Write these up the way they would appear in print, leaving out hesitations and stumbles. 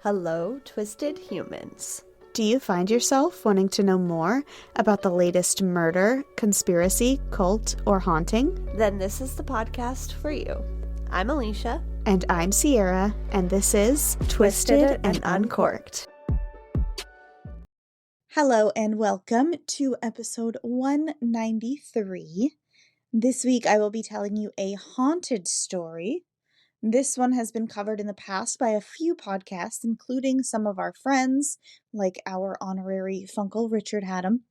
Hello, twisted humans. Do you find yourself wanting to know more about the latest murder, conspiracy, cult, or haunting? Then this is the podcast for you. I'm Alicia. And I'm Sierra, and this is Twisted and Uncorked. Hello and welcome to episode 193. This week I will be telling you a haunted story. This one has been covered in the past by a few podcasts, including some of our friends, like our honorary Funkle Richard Haddam.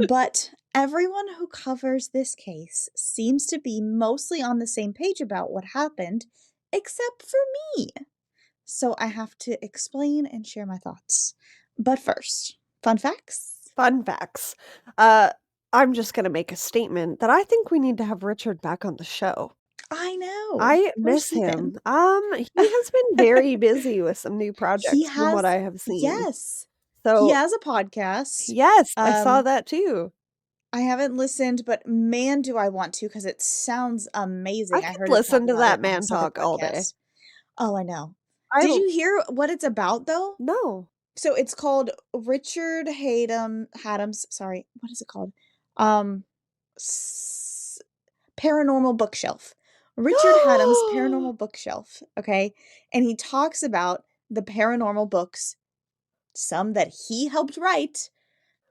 But everyone who covers this case seems to be mostly on the same page about what happened, except for me. So I have to explain and share my thoughts. But first, fun facts? Fun facts. I'm just going to make a statement that I think we need to have Richard back on the show. I know. I Where's miss he him. been? He has been very busy with some new projects He from what has, I have seen. yes. So He has a podcast. yes, I saw that too. I haven't listened, but man, do I want to, because it sounds amazing. I I could heard listen to about that it on man this other talk all day. podcast. Oh, I know. I Did don't- you hear what it's about, though? No. So it's called Richard Haddam's, sorry, what is it called? Paranormal Bookshelf. Richard Haddam's Paranormal Bookshelf, okay? And he talks about the paranormal books, some that he helped write,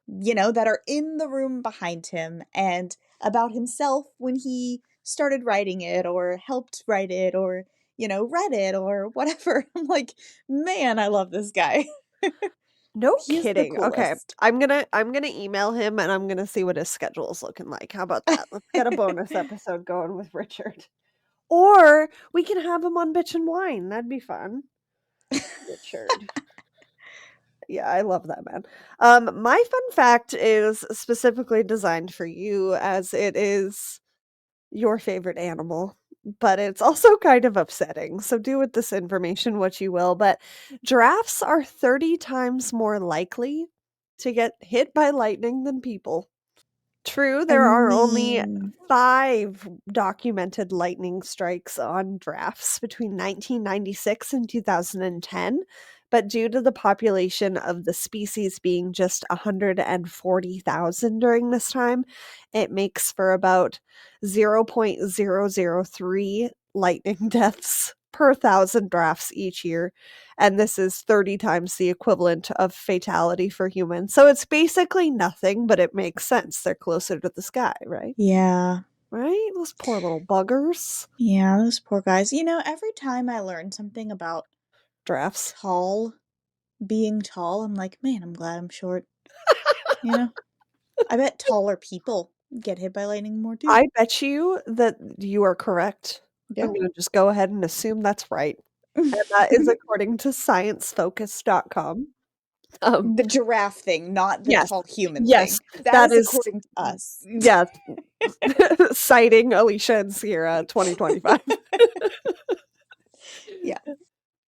that are in the room behind him, and about himself when he started writing it or helped write it or, read it or whatever. I'm like, man, I love this guy. No He's the kidding. Okay. coolest. I'm gonna email him and I'm gonna see what his schedule is looking like. How about that? Let's get a bonus episode going with Richard. Or we can have him on Bitch and Wine. That'd be fun. Richard. Yeah, I love that man. My fun fact is specifically designed for you as it is your favorite animal, but it's also kind of upsetting. So do with this information what you will, but giraffes are 30 times more likely to get hit by lightning than people. True, there are only 5 documented lightning strikes on giraffes between 1996 and 2010, but due to the population of the species being just 140,000 during this time, it makes for about 0.003 lightning deaths per 1,000 giraffes each year, and this is 30 times the equivalent of fatality for humans. So it's basically nothing, but it makes sense. They're closer to the sky, right? Yeah. Right? Those poor little buggers. Yeah, those poor guys. Every time I learn something about Giraffes. being tall, I'm like, man, I'm glad I'm short. I bet taller people get hit by lightning more too. I bet you that you are correct. Yeah. I'm going to just go ahead and assume that's right. And that is according to sciencefocus.com. The giraffe thing, not the Yes. tall human Yes, thing. that is is- according to us. Yes. Citing Alicia and Sierra 2025. Yeah.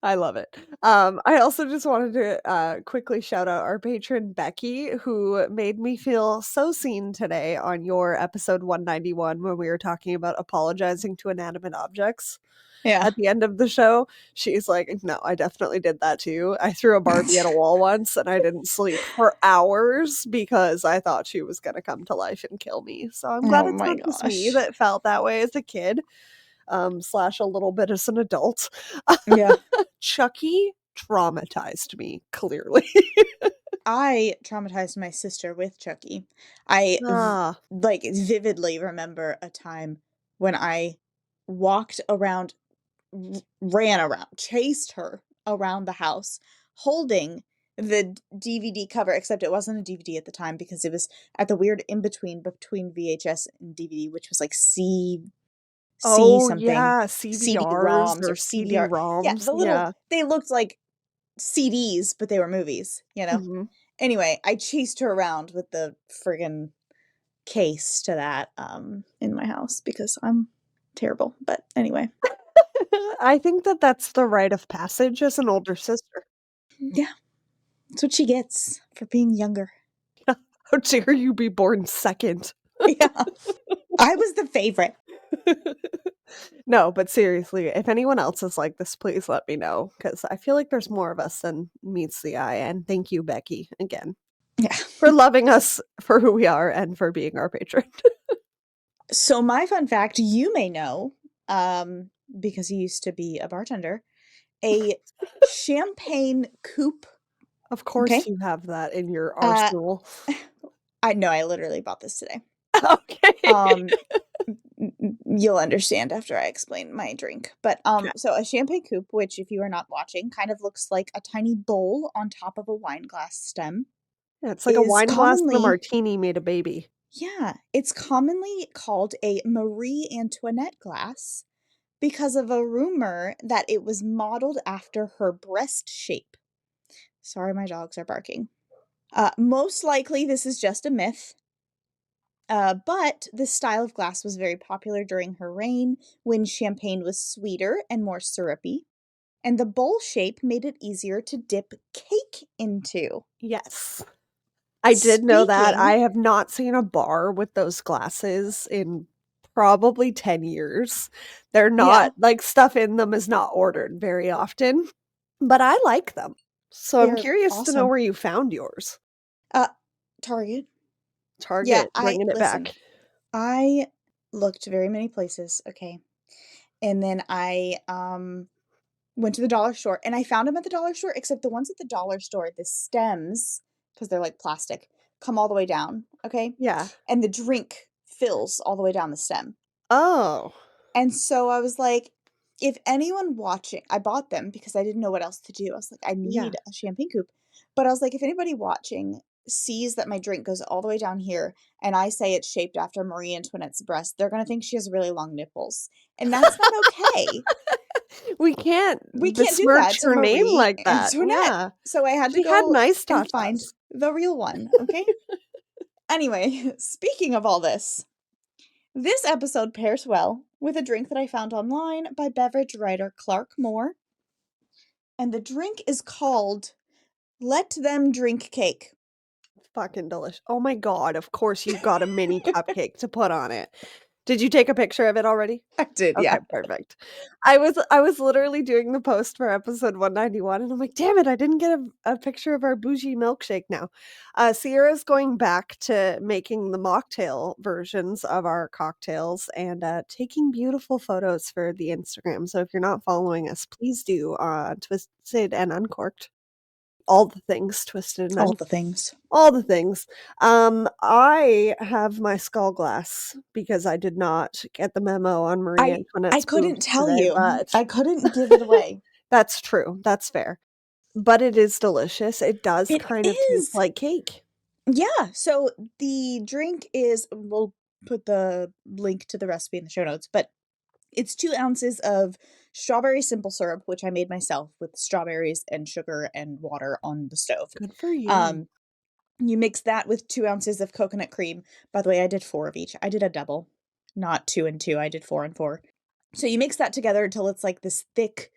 I love it. I also just wanted to quickly shout out our patron Becky, who made me feel so seen today on your episode 191 when we were talking about apologizing to inanimate objects. Yeah. At the end of the show, she's like, no, I definitely did that too. I threw a Barbie at a wall once and I didn't sleep for hours because I thought she was going to come to life and kill me. So I'm glad Oh it's my not just me gosh. that felt that way as a kid, / a little bit as an adult. Yeah. Chucky traumatized me, clearly. I traumatized my sister with Chucky. I vividly remember a time when I walked around, ran around, chased her around the house, holding the DVD cover, except it wasn't a DVD at the time because it was at the weird in-between between VHS and DVD, which was like C something. Yeah, CDRs or CD-ROMs. Yeah, the little, they looked like CDs, but they were movies, Mm-hmm. Anyway, I chased her around with the friggin' case to that in my house because I'm terrible. But anyway. I think that that's the rite of passage as an older sister. Yeah. That's what she gets for being younger. How dare you be born second? Yeah. I was the favorite. No, but seriously, if anyone else is like this, please let me know because I feel like there's more of us than meets the eye. And thank you, Becky, again, Yeah. for loving us for who we are and for being our patron. So my fun fact, you may know, because you used to be a bartender, a champagne coupe. Of course, Okay. you have that in your Uh, arsenal. I know I literally bought this today. Okay. Um, you'll understand after I explain my drink. But Okay. so a champagne coupe, which if you are not watching, kind of looks like a tiny bowl on top of a wine glass stem, Yeah, it's like a is wine glass and a commonly martini made a baby. yeah, it's commonly called a Marie Antoinette glass because of a rumor that it was modeled after her breast shape. Sorry, my dogs are barking. Most likely, this is just a myth. But this style of glass was very popular during her reign when champagne was sweeter and more syrupy, and the bowl shape made it easier to dip cake into. Yes. I did know that. Speaking, I have not seen a bar with those glasses in probably 10 years. They're yeah, not like, stuff in them is not ordered very often, but I like them. So I'm they're curious to know awesome. where you found yours. Uh, Target. Yeah, Target, I bringing it listen. back. I looked very many places, okay, and then I went to the dollar store, and I found them at the dollar store, except the ones at the dollar store, the stems, because 'cause they're like plastic, come all the way down, okay? Yeah. And the drink fills all the way down the stem. Oh, And so I was like, if anyone watching I bought them because I didn't know what else to do. I was like, I yeah. need a champagne coupe. But I was like, if anybody watching sees that my drink goes all the way down here and I say it's shaped after Marie Antoinette's breast, they're gonna think she has really long nipples. And that's not okay. We can't We can't do that besmirch to her name Marie like that. Antoinette. Yeah. So I had to She had go nice and find tatas. the real one, okay? Anyway, speaking of all this episode pairs well with a drink that I found online by beverage writer Clark Moore, and the drink is called Let Them Drink Cake. Fucking delicious. Oh my god, of course you got a mini cupcake to put on it. Did you take a picture of it already? I did, Okay, yeah. perfect. I was literally doing the post for episode 191, and I'm like, "Damn it, I didn't get a picture of our bougie milkshake now." Sierra's going back to making the mocktail versions of our cocktails and, taking beautiful photos for the Instagram, so if you're not following us, please do, Twisted and Uncorked. All the things, Twisted and All Un the things. all the things. I have my skull glass because I did not get the memo on Marie I Antoinette's couldn't boobs tell today, you. but I couldn't give it away. that's true, that's fair. But it is delicious. It does It kind of taste is. like cake. Yeah, so the drink is we'll put the link to the recipe in the show notes, but it's 2 ounces of strawberry simple syrup, which I made myself with strawberries and sugar and water on the stove. Good for you. Um, you mix that with 2 ounces of coconut cream. By the way, I did 4 of each. I did a double, not 2 and 2, I did 4 and 4. So you mix that together until it's like this thick,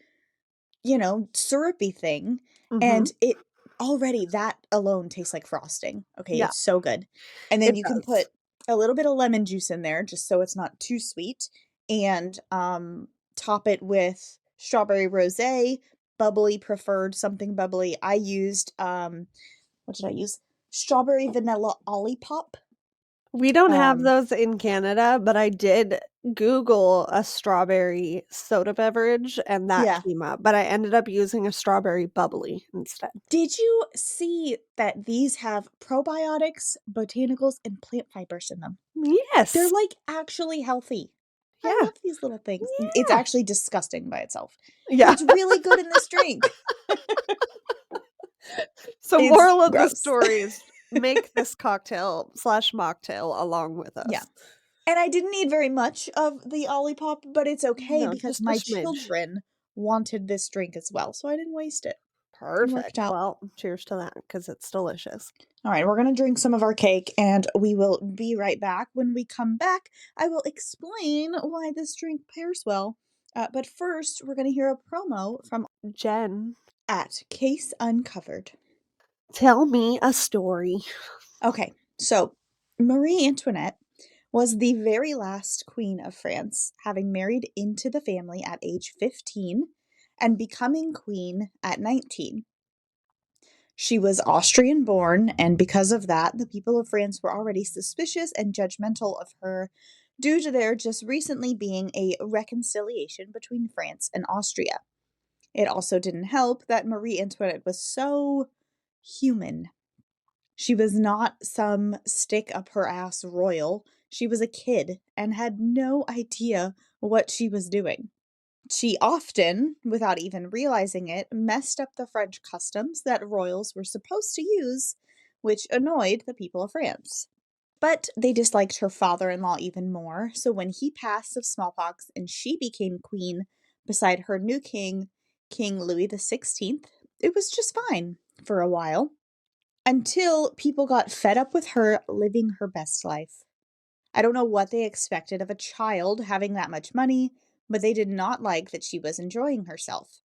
syrupy thing, and Mhm. it already that alone tastes like frosting. Okay, Yeah, it's so good. And then it you can does. put a little bit of lemon juice in there just so it's not too sweet, and, top it with strawberry rosé, bubbly preferred, something bubbly. I used, what did I use? Strawberry vanilla Olipop. We don't have Um, those in Canada, but I did Google a strawberry soda beverage, and that yeah. came up, but I ended up using a strawberry bubbly instead. Did you see that these have probiotics, botanicals, and plant fibers in them? They're, Yes. like, actually healthy. I Yeah. love these little things. It's Yeah. actually disgusting by itself, but Yeah. it's really good in this drink. So It's moral of the gross. story is make this cocktail/mocktail along with Yeah, us. and I didn't need very much of the Olipop, but it's okay No, because just a my smidge. children wanted this drink as well, so I didn't waste it. It worked Perfect. out. Well, cheers to that because it's delicious. Alright, we're gonna drink some of our cake, and we will be right back. When we come back, I will explain why this drink pairs well. But first, we're gonna hear a promo from Jen, at Case Uncovered. tell me a story. Okay, so Marie Antoinette was the very last queen of France, having married into the family at age 15 and becoming queen at 19. She was Austrian born, and because of that, the people of France were already suspicious and judgmental of her due to there just recently being a reconciliation between France and Austria. It also didn't help that Marie Antoinette was so human. She was not some stick up her ass royal. She was a kid and had no idea what she was doing. She often, without even realizing it, messed up the French customs that royals were supposed to use, which annoyed the people of France. But they disliked her father in law even more, so when he passed of smallpox and she became queen beside her new king, King Louis XVI, it was just fine for a while until people got fed up with her living her best life. I don't know what they expected of a child having that much money, but they did not like that she was enjoying herself.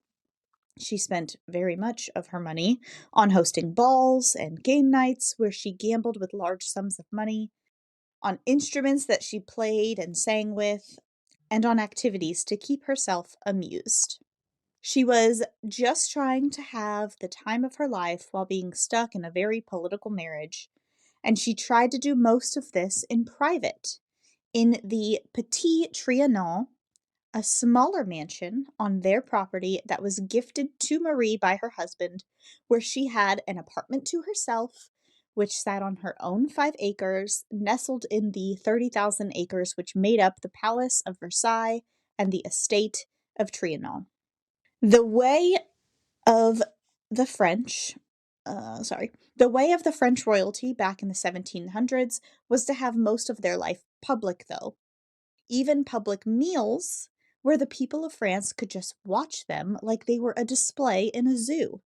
She spent very much of her money on hosting balls and game nights where she gambled with large sums of money, on instruments that she played and sang with, and on activities to keep herself amused. She was just trying to have the time of her life while being stuck in a very political marriage, and she tried to do most of this in private, in the Petit Trianon, a smaller mansion on their property that was gifted to Marie by her husband, where she had an apartment to herself, which sat on her own 5 acres, nestled in the 30,000 acres which made up the Palace of Versailles and the estate of Trianon. The way of the French, the way of the French royalty back in the 1700s was to have most of their life public, though. Even public meals, where the people of France could just watch them like they were a display in a zoo.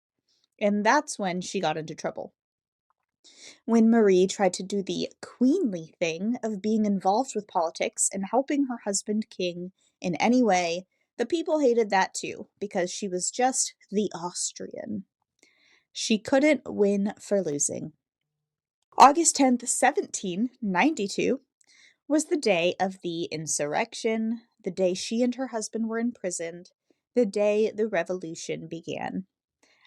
And that's when she got into trouble. When Marie tried to do the queenly thing of being involved with politics and helping her husband king in any way, the people hated that too, because she was just the Austrian. She couldn't win for losing. August 10th, 1792, was the day of the insurrection, the day she and her husband were imprisoned, the day the revolution began.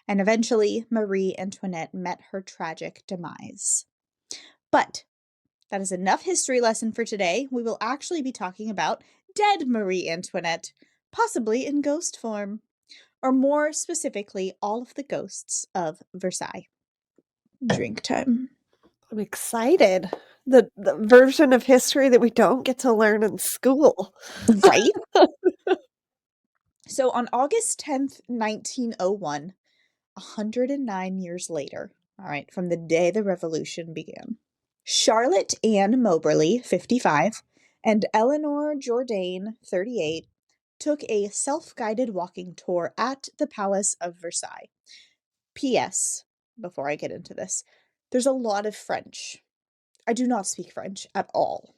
And eventually, Marie Antoinette met her tragic demise. But that is enough history lesson for today. We will actually be talking about dead Marie Antoinette, possibly in ghost form, or more specifically, all of the ghosts of Versailles. Drink time. I'm excited. The version of history that we don't get to learn in school. Right? So on August 10th, 1901, 109 years later, all right, from the day the revolution began, Charlotte Ann Moberly, 55, and Eleanor Jourdain, 38, took a self-guided walking tour at the Palace of Versailles. P.S. Before I get into this, there's a lot of French. I do not speak French at all.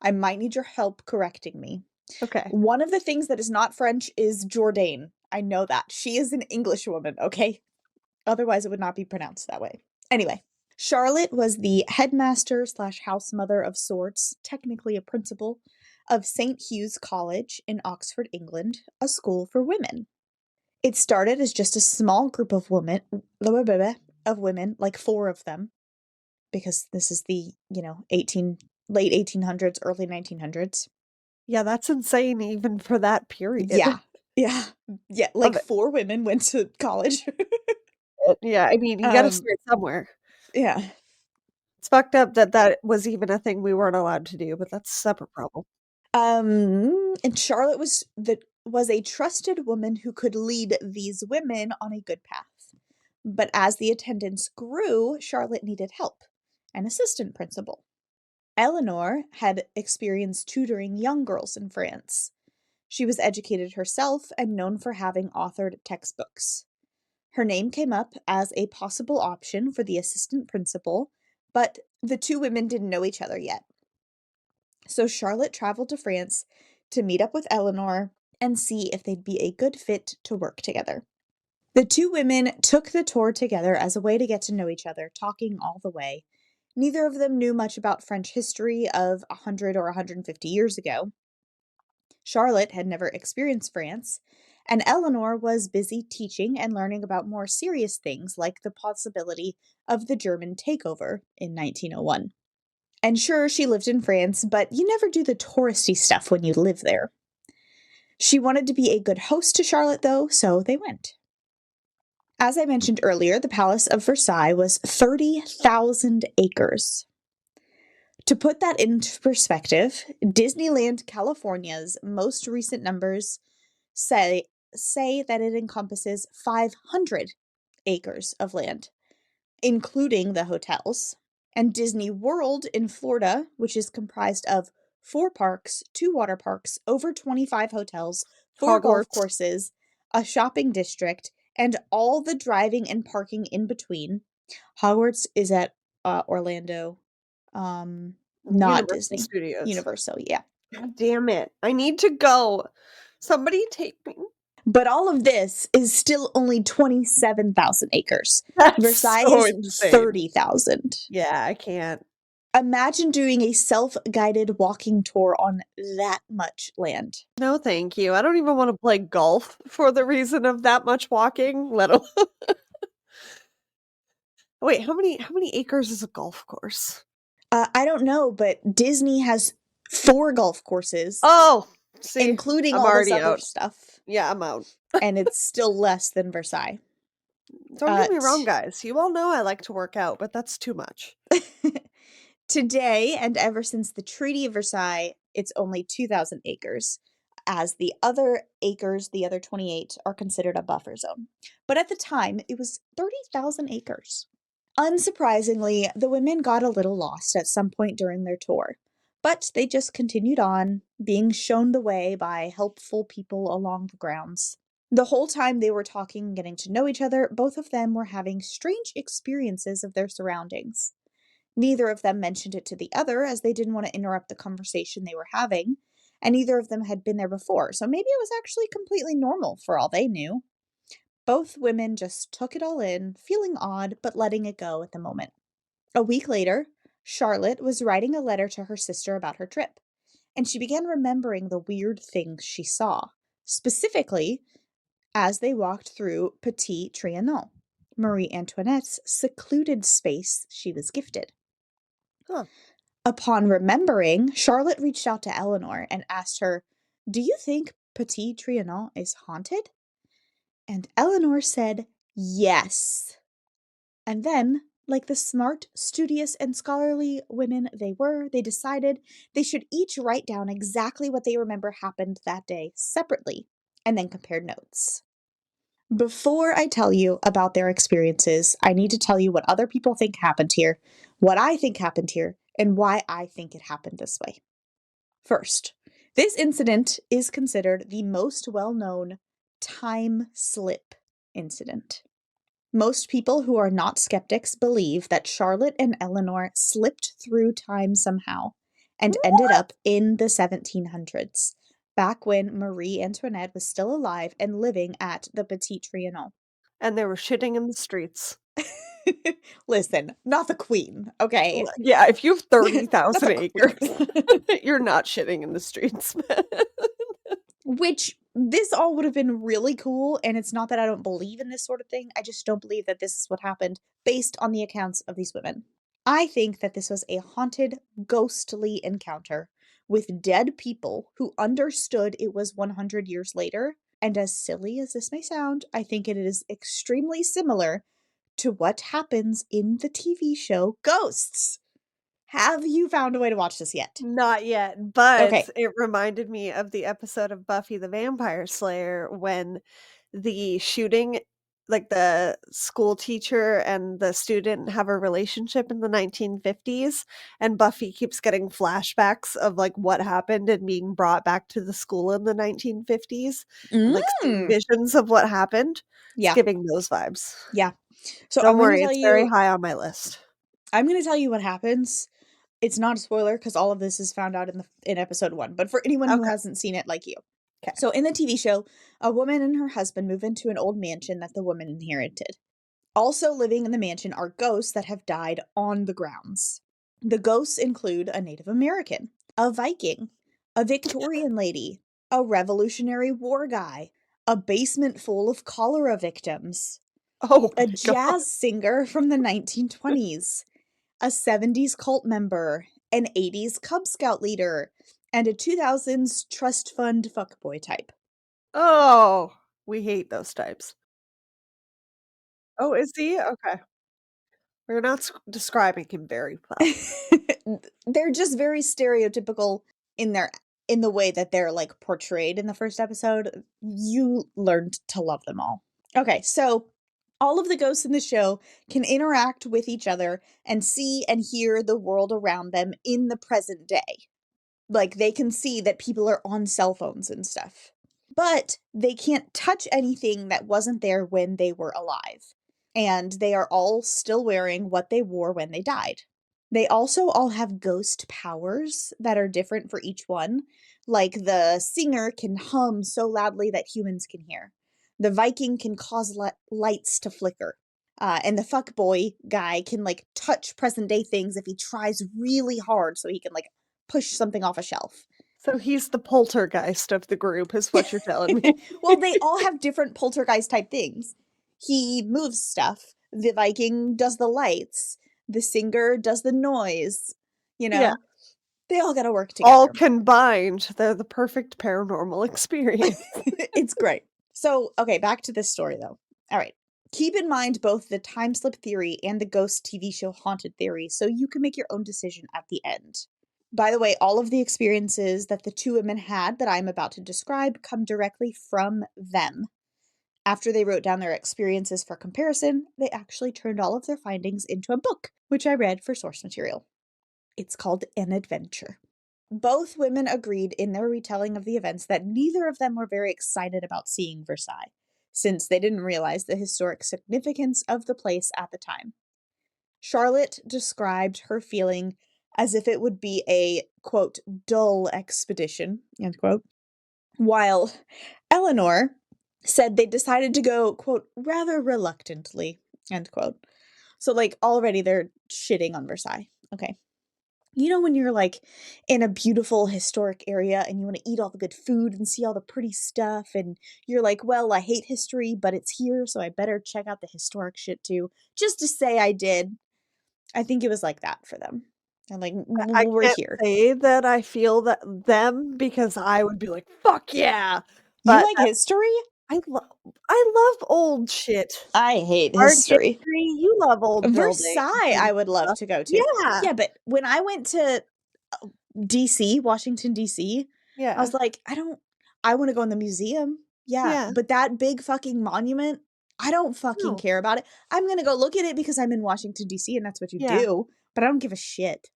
I might need your help correcting me. Okay. One of the things that is not French is Jourdain. I know that. She is an English woman, okay? Otherwise, it would not be pronounced that way. Anyway, Charlotte was the headmaster slash house mother of sorts, technically a principal, of St. Hugh's College in Oxford, England, a school for women. It started as just a small group of women, like 4 of them, because this is the, late 1800s, early 1900s. Yeah, that's insane even for that period. Yeah. Yeah. Yeah, Love like it. 4 women went to college. Yeah, I mean, you gotta Um, start somewhere. yeah. It's fucked up that that was even a thing we weren't allowed to do, but that's a separate problem. And Charlotte was a trusted woman who could lead these women on a good path. But as the attendance grew, Charlotte needed help, an assistant principal. Eleanor had experienced tutoring young girls in France. She was educated herself and known for having authored textbooks. Her name came up as a possible option for the assistant principal, but the 2 women didn't know each other yet. So Charlotte traveled to France to meet up with Eleanor and see if they'd be a good fit to work together. The 2 women took the tour together as a way to get to know each other, talking all the way. Neither of them knew much about French history of 100 or 150 years ago. Charlotte had never experienced France, and Eleanor was busy teaching and learning about more serious things like the possibility of the German takeover in 1901. And sure, she lived in France, but you never do the touristy stuff when you live there. She wanted to be a good host to Charlotte, though, so they went. As I mentioned earlier, the Palace of Versailles was 30,000 acres. To put that into perspective, Disneyland California's most recent numbers say that it encompasses 500 acres of land, including the hotels. And Disney World in Florida, which is comprised of 4 parks, 2 water parks, over 25 hotels, 4 golf Hogwarts. courses, a shopping district, and all the driving and parking in between. Hogwarts is at Orlando, not Universal Disney. Studios. Universal, yeah. God damn it. I need to go. Somebody take me. But all of this is still only 27,000 acres. That's Versailles so is insane. 30,000. Yeah, I can't. Imagine doing a self-guided walking tour on that much land. No, thank you. I don't even want to play golf for the reason of that much walking, let alone. Wait, how many acres is a golf course? I don't know, but Disney has 4 golf courses, Oh, see, including I'm all this already other out. stuff, Yeah, I'm out. and it's still less than Versailles. Don't get me wrong, guys. You all know I like to work out, but that's too much. Today, and ever since the Treaty of Versailles, it's only 2,000 acres, as the other acres, the other 28, are considered a buffer zone. But at the time, it was 30,000 acres. Unsurprisingly, the women got a little lost at some point during their tour, but they just continued on, being shown the way by helpful people along the grounds. The whole time they were talking and getting to know each other, both of them were having strange experiences of their surroundings. Neither of them mentioned it to the other, as they didn't want to interrupt the conversation they were having, and neither of them had been there before, so maybe it was actually completely normal for all they knew. Both women just took it all in, feeling odd, but letting it go at the moment. A week later, Charlotte was writing a letter to her sister about her trip, and she began remembering the weird things she saw, specifically as they walked through Petit Trianon, Marie Antoinette's secluded space she was gifted. Huh. Upon remembering, Charlotte reached out to Eleanor and asked her, "Do you think Petit Trianon is haunted?" And Eleanor said, "Yes." And then, like the smart, studious, and scholarly women they were, they decided they should each write down exactly what they remember happened that day separately, and then compare notes. Before I tell you about their experiences, I need to tell you what other people think happened here, what I think happened here, and why I think it happened this way. First, this incident is considered the most well-known time slip incident. Most people who are not skeptics believe that Charlotte and Eleanor slipped through time somehow and ended up in the 1700s, back when Marie Antoinette was still alive and living at the Petit Trianon. And they were shitting in the streets. Listen, not the queen, okay? Yeah, if you have Not 30,000 the acres, queen. you're not shitting in the streets, man. Which this all would have been really cool, and it's not that I don't believe in this sort of thing, I just don't believe that this is what happened based on the accounts of these women. I think that this was a haunted, ghostly encounter with dead people who understood it was 100 years later, and as silly as this may sound, I think it is extremely similar to what happens in the TV show Ghosts. Have you found a way to watch this yet? Not yet, but Okay. it reminded me of the episode of Buffy the Vampire Slayer when the shooting like, the school teacher and the student have a relationship in the 1950s, and Buffy keeps getting flashbacks of, like, what happened and being brought back to the school in the 1950s, and, like, seeing Mm. visions of what happened. It's Yeah, giving those vibes. yeah. So Don't worry, it's very high on my list. I'm gonna tell you what happens. It's not a spoiler because all of this is found out in episode 1, but for anyone who Okay, hasn't seen it like you. okay. So in the TV show, a woman and her husband move into an old mansion that the woman inherited. Also living in the mansion are ghosts that have died on the grounds. The ghosts include a Native American, a Viking, a Victorian lady, a Revolutionary War guy, a basement full of cholera victims, Oh a my god. jazz singer from the 1920s, a 70s cult member, an 80s Cub Scout leader, and a 2000s trust fund fuckboy type. Oh, we hate those types. Oh, is he? Okay. We're not describing him very well. They're just very stereotypical in their in the way that they're like portrayed in the first episode. You learned to love them all. Okay, so all of the ghosts in the show can interact with each other and see and hear the world around them in the present day. Like they can see that people are on cell phones and stuff. But they can't touch anything that wasn't there when they were alive. And they are all still wearing what they wore when they died. They also all have ghost powers that are different for each one. Like the singer can hum so loudly that humans can hear. The Viking can cause lights to flicker. And the fuckboy guy can like touch present day things if he tries really hard so he can like push something off a shelf. So he's the poltergeist of the group is what you're telling me. Well, they all have different poltergeist type things. He moves stuff. The Viking does the lights. The singer does the noise. You Yeah. know, they all got to work All together. combined, they're the perfect paranormal experience. It's great. So, okay, back to this story though. All right. Keep in mind both the time slip theory and the ghost TV show haunted theory so you can make your own decision at the end. By the way, all of the experiences that the two women had that I'm about to describe come directly from them. After they wrote down their experiences for comparison, they actually turned all of their findings into a book, which I read for source material. It's called An Adventure. Both women agreed in their retelling of the events that neither of them were very excited about seeing Versailles, since they didn't realize the historic significance of the place at the time. Charlotte described her feeling as if it would be a, quote, dull expedition, end quote, while Eleanor said they decided to go, quote, rather reluctantly, end quote. So, like, already they're shitting on Versailles. Okay. You know, when you're like in a beautiful historic area and you want to eat all the good food and see all the pretty stuff, and you're like, well, I hate history, but it's here, so I better check out the historic shit too, just to say I did. I think it was like that for them. And like, I we're can't here. say that I feel that them because I would be like, "Fuck yeah!" You But like history? I love I love old shit. I hate Art history. history, you love old buildings Versailles, and I would love stuff. to go to. Yeah, Yeah, but when I went to DC, Washington, DC, I yeah, was like, I wanna go in the museum. Yeah, yeah. but that big fucking monument, I don't fucking No, care about it. I'm gonna go look at it because I'm in Washington, DC, and that's what you yeah, do, but I don't give a shit,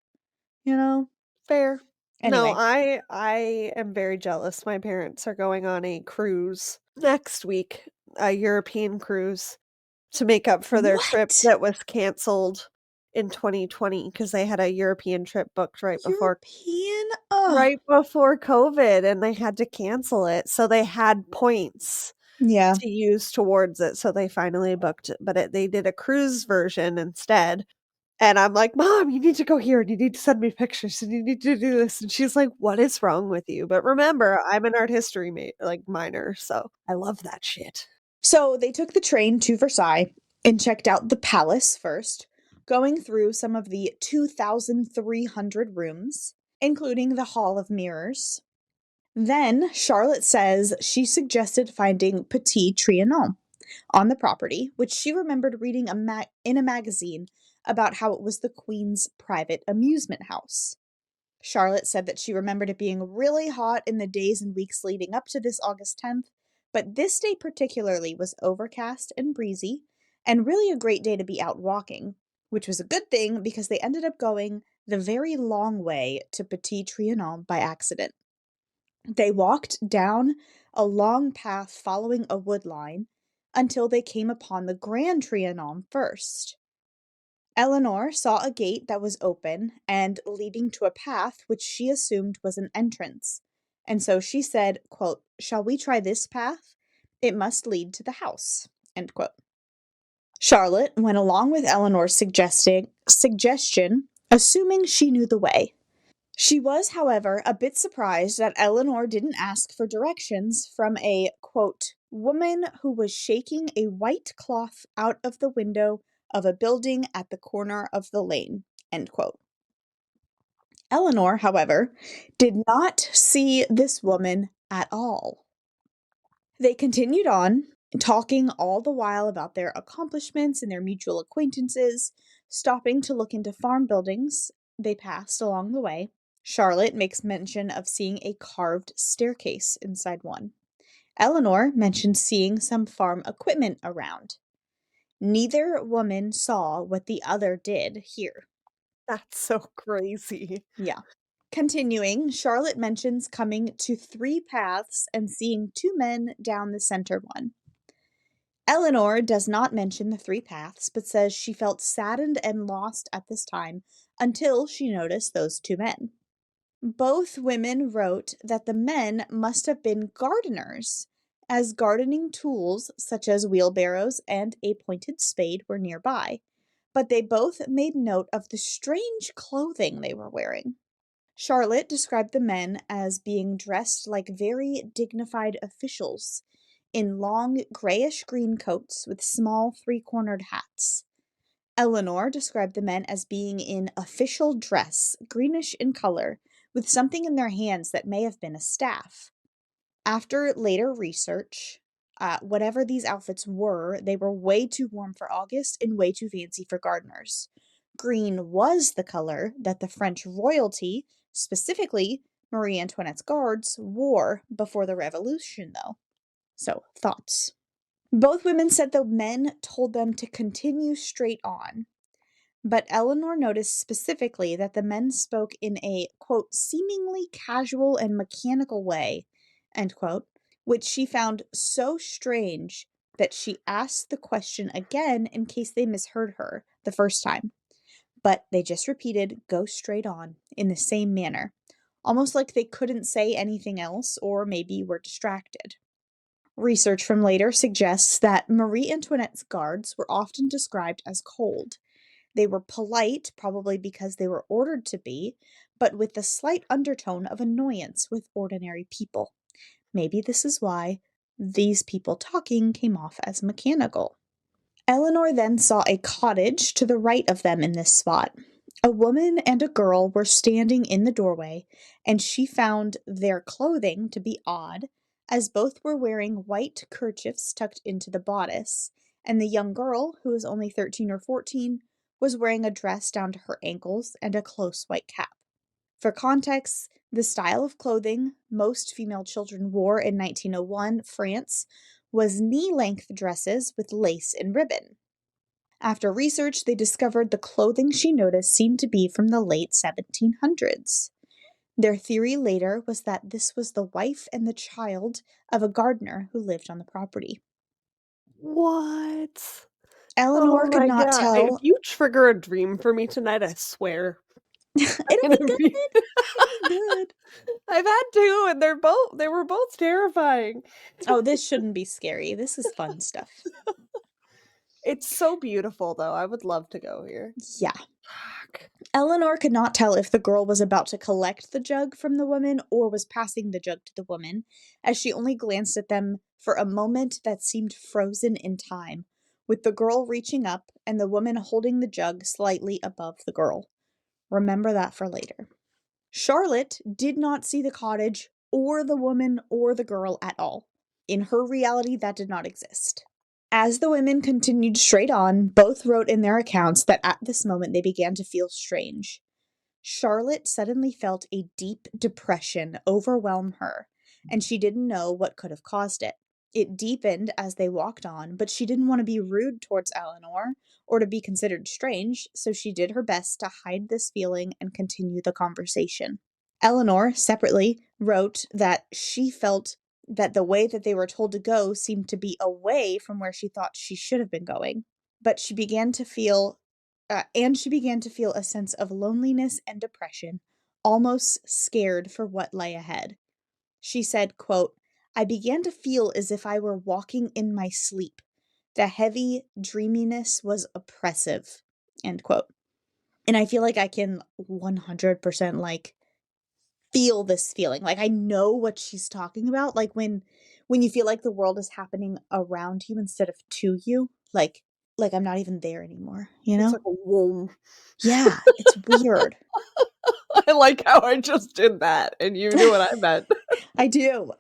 you know? fair. No, Anyway. I am very jealous. My parents are going on a cruise next week, a European cruise, to make up for their trip What? that was canceled in 2020 because they had a European trip booked European? Ugh. right before COVID, and they had to cancel it, so they had points Yeah. to use towards it, so they finally booked it, but they did a cruise version instead, and I'm like, "Mom, you need to go here, and you need to send me pictures, and you need to do this," and she's like, "What is wrong with you?" But remember, I'm an art history minor, so I love that shit. So they took the train to Versailles and checked out the palace first, going through some of the 2,300 rooms, including the Hall of Mirrors. Then Charlotte says she suggested finding Petit Trianon on the property, which she remembered reading in a magazine about how it was the Queen's private amusement house. Charlotte said that she remembered it being really hot in the days and weeks leading up to this August 10th, but this day particularly was overcast and breezy, and really a great day to be out walking, which was a good thing because they ended up going the very long way to Petit Trianon by accident. They walked down a long path following a wood line until they came upon the Grand Trianon first. Eleanor saw a gate that was open and leading to a path which she assumed was an entrance. And so she said, quote, "Shall we try this path? It must lead to the house." End quote. Charlotte went along with Eleanor's suggestion, assuming she knew the way. She was, however, a bit surprised that Eleanor didn't ask for directions from a, quote, woman who was shaking a white cloth out of the window of a building at the corner of the lane, end quote. Eleanor, however, did not see this woman at all. They continued on, talking all the while about their accomplishments and their mutual acquaintances, stopping to look into farm buildings they passed along the way. Charlotte makes mention of seeing a carved staircase inside one. Eleanor mentioned seeing some farm equipment around. Neither woman saw what the other did here. That's so crazy. Yeah. Continuing, Charlotte mentions coming to 3 paths and seeing 2 men down the center one. Eleanor does not mention the 3 paths, but says she felt saddened and lost at this time until she noticed those 2 men. Both women wrote that the men must have been gardeners, as gardening tools such as wheelbarrows and a pointed spade were nearby, but they both made note of the strange clothing they were wearing. Charlotte described the men as being dressed like very dignified officials in long grayish green coats with small 3-cornered hats. Eleanor described the men as being in official dress, greenish in color, with something in their hands that may have been a staff. After later research, whatever these outfits were, they were way too warm for August and way too fancy for gardeners. Green was the color that the French royalty, specifically Marie Antoinette's guards, wore before the Revolution, though. So, thoughts. Both women said the men told them to continue straight on, but Eleanor noticed specifically that the men spoke in a, quote, seemingly casual and mechanical way, end quote, which she found so strange that she asked the question again in case they misheard her the first time. But they just repeated, go straight on, in the same manner, almost like they couldn't say anything else or maybe were distracted. Research from later suggests that Marie Antoinette's guards were often described as cold. They were polite, probably because they were ordered to be, but with the slight undertone of annoyance with ordinary people. Maybe this is why these people talking came off as mechanical. Eleanor then saw a cottage to the right of them in this spot. A woman and a girl were standing in the doorway, and she found their clothing to be odd, as both were wearing white kerchiefs tucked into the bodice, and the young girl, who was only 13 or 14, was wearing a dress down to her ankles and a close white cap. For context, the style of clothing most female children wore in 1901 France was knee-length dresses with lace and ribbon. After research, they discovered the clothing she noticed seemed to be from the late 1700s. Their theory later was that this was the wife and the child of a gardener who lived on the property. What? Eleanor Oh could my not god. If tell. you trigger a dream for me tonight, I swear I'm It'll be gonna good. be It'll be good. I've had 2 and they were both terrifying. Oh, this shouldn't be scary. This is fun stuff. It's so beautiful though. I would love to go here. Yeah. Fuck. Eleanor could not tell if the girl was about to collect the jug from the woman or was passing the jug to the woman, as she only glanced at them for a moment that seemed frozen in time, with the girl reaching up and the woman holding the jug slightly above the girl. Remember that for later. Charlotte did not see the cottage or the woman or the girl at all. In her reality, that did not exist. As the women continued straight on, both wrote in their accounts that at this moment they began to feel strange. Charlotte suddenly felt a deep depression overwhelm her, and she didn't know what could have caused it. It deepened as they walked on, but she didn't want to be rude towards Eleanor or to be considered strange, so she did her best to hide this feeling and continue the conversation. Eleanor, separately, wrote that she felt that the way that they were told to go seemed to be away from where she thought she should have been going. But she began to feel, she began to feel a sense of loneliness and depression, almost scared for what lay ahead. She said, quote, I began to feel as if I were walking in my sleep. The heavy dreaminess was oppressive, end quote. And I feel like I can 100% like feel this feeling. Like I know what she's talking about. Like when you feel like the world is happening around you instead of to you, like I'm not even there anymore, you It's know? like a womb. Yeah, it's weird. I like how I just did that and you knew what I meant. I do.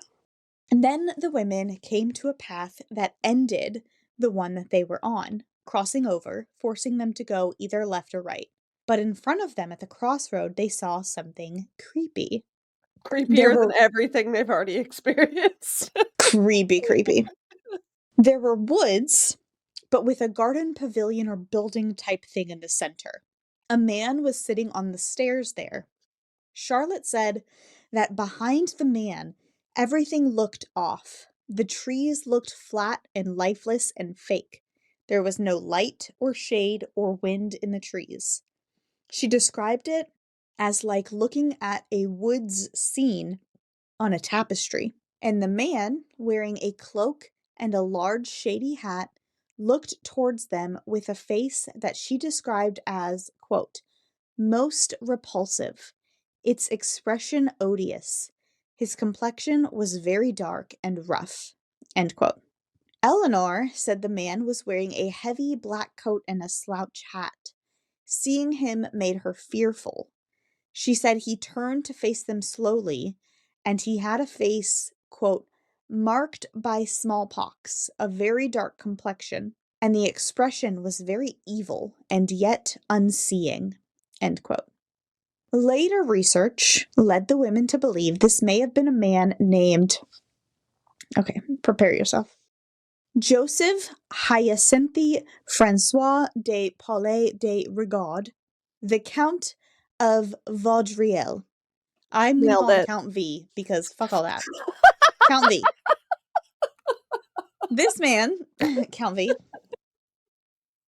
And then the women came to a path that ended the one that they were on, crossing over, forcing them to go either left or right. But in front of them at the crossroad, they saw something creepy. There Creepier than were everything they've already experienced. creepy. There were woods, but with a garden pavilion or building type thing in the center. A man was sitting on the stairs there. Charlotte said that behind the man, everything looked off. The trees looked flat and lifeless and fake. There was no light or shade or wind in the trees. She described it as like looking at a woods scene on a tapestry. And the man, wearing a cloak and a large shady hat, looked towards them with a face that she described as, quote, most repulsive, its expression odious. His complexion was very dark and rough, end quote. Eleanor said the man was wearing a heavy black coat and a slouch hat. Seeing him made her fearful. She said he turned to face them slowly, and he had a face, quote, marked by smallpox, a very dark complexion, and the expression was very evil and yet unseeing, end quote. Later research led the women to believe this may have been a man named, okay, prepare yourself, Joseph Hyacinthe Francois de Paulet de Rigaud, the Count of Vaudreuil. I'm going to Nailed call him it. Count V because fuck all that. Count V. This man, Count V,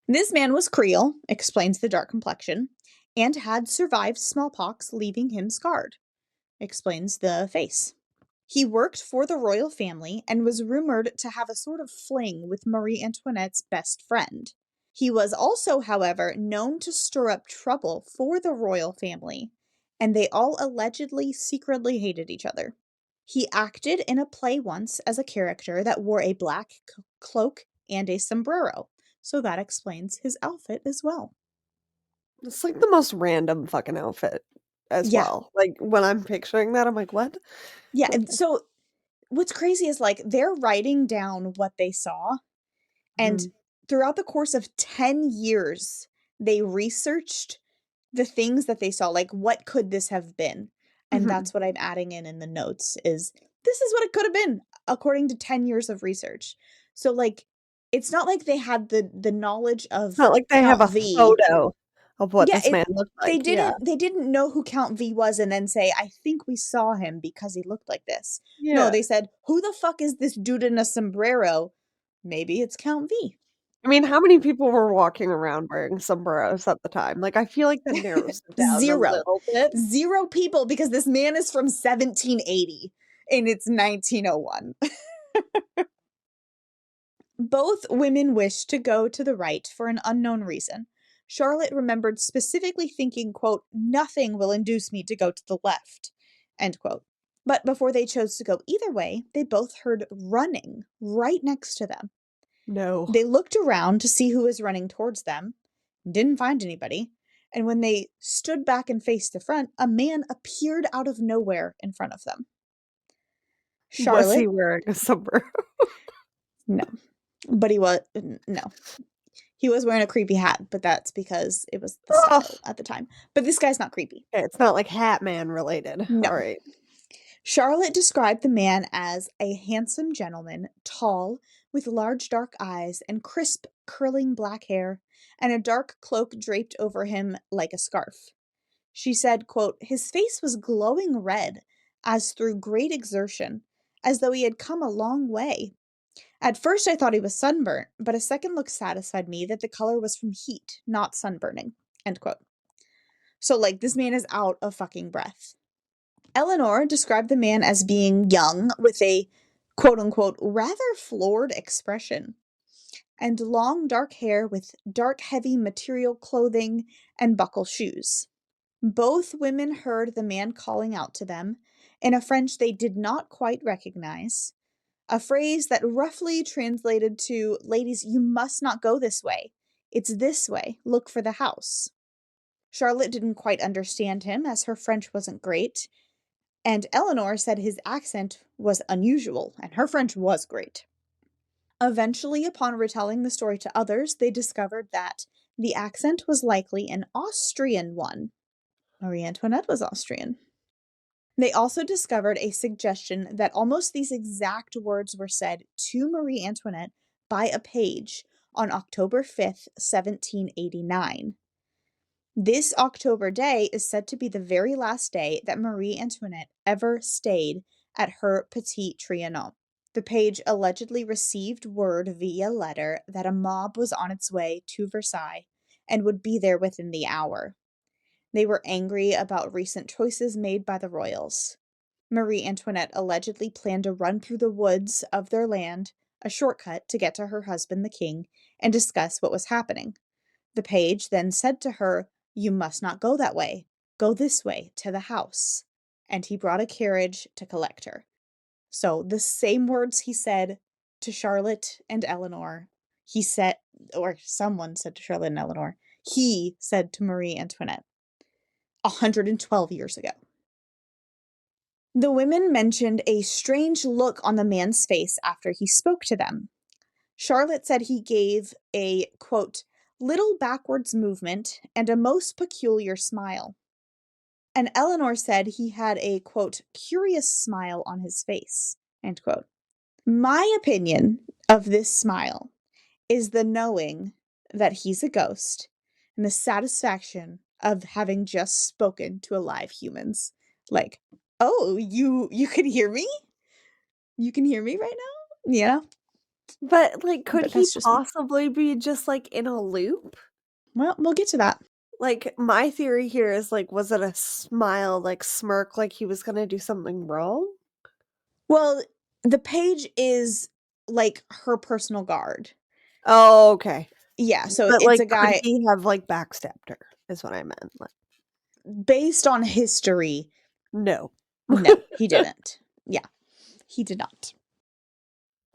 this man was Creole, explains the dark complexion, and had survived smallpox, leaving him scarred, explains the face. He worked for the royal family and was rumored to have a sort of fling with Marie Antoinette's best friend. He was also, however, known to stir up trouble for the royal family, and they all allegedly secretly hated each other. He acted in a play once as a character that wore a black cloak and a sombrero, so that explains his outfit as well. It's like the most random fucking outfit as Yeah, well. Like when I'm picturing that, I'm like, what? yeah. And so what's crazy is like they're writing down what they saw. And Mhm. throughout the course of 10 years, they researched the things that they saw, like what could this have been? And Mhm. that's what I'm adding in the notes is this is what it could have been according to 10 years of research. So like it's not like they had the knowledge It's of not like they have Count a V. photo of what Yeah, this man looked like. Yeah. they didn't know who Count V was and then say, "I think we saw him because he looked like this." No, Yeah. they said, "Who the fuck is this dude in a sombrero?" Maybe it's Count V. I mean, how many people were walking around wearing sombreros at the time? Like, I feel like that narrows it down a Zero. little bit. Zero people because this man is from 1780 and it's 1901. Both women wished to go to the right for an unknown reason. Charlotte remembered specifically thinking, quote, nothing will induce me to go to the left, end quote. But before they chose to go either way, they both heard running right next to them. No. They looked around to see who was running towards them, didn't find anybody, and when they stood back and faced the front, a man appeared out of nowhere in front of them. Was he Charlotte, wearing a sombrero? no, but he was, no. He was wearing a creepy hat, but that's because it was the Oh, style at the time. But this guy's not creepy. okay, it's not like Hat Man related. No. All right. Charlotte described the man as a handsome gentleman, tall, with large dark eyes and crisp, curling black hair, and a dark cloak draped over him like a scarf. She said, quote, his face was glowing red, as through great exertion, as though he had come a long way. At first I thought he was sunburnt, but a second look satisfied me that the color was from heat, not sunburning. End quote. So, like, this man is out of fucking breath. Eleanor described the man as being young with a quote unquote rather florid expression. and long dark hair with dark heavy material clothing and buckle shoes. Both women heard the man calling out to them in a French they did not quite recognize, a phrase that roughly translated to, "Ladies, you must not go this way. It's this way. Look for the house." Charlotte didn't quite understand him, as her French wasn't great, and Eleanor said his accent was unusual, and her French was great. Eventually, upon retelling the story to others, they discovered that the accent was likely an Austrian one. Marie Antoinette was Austrian. They also discovered a suggestion that almost these exact words were said to Marie Antoinette by a page on October 5th, 1789. This October day is said to be the very last day that Marie Antoinette ever stayed at her Petit Trianon. The page allegedly received word via letter that a mob was on its way to Versailles and would be there within the hour. They were angry about recent choices made by the royals. Marie Antoinette allegedly planned to run through the woods of their land, a shortcut to get to her husband, the king, and discuss what was happening. The page then said to her, "You must not go that way. Go this way, to the house." And he brought a carriage to collect her. So the same words he said to Charlotte and Eleanor, he said, or someone said to Charlotte and Eleanor, he said to Marie Antoinette 112 years ago. The women mentioned a strange look on the man's face after he spoke to them. Charlotte said he gave a, quote, little backwards movement and a most peculiar smile. And Eleanor said he had a, quote, curious smile on his face, end quote. My opinion of this smile is the knowing that he's a ghost and the satisfaction of having just spoken to alive humans. Like, oh, you can hear me? You can hear me right now? Yeah, But, like, could but he that's just me. possibly be just, like, in a loop? Well, we'll get to that. Like, my theory here is, like, was it a smile, like, smirk, like he was gonna do something wrong? Well, the page is like her personal guard. Oh, okay. Yeah, so But, it's like, a could guy he have, like, backstabbed her, is what I meant, like, based on history. no. No, he didn't. Yeah, he did not.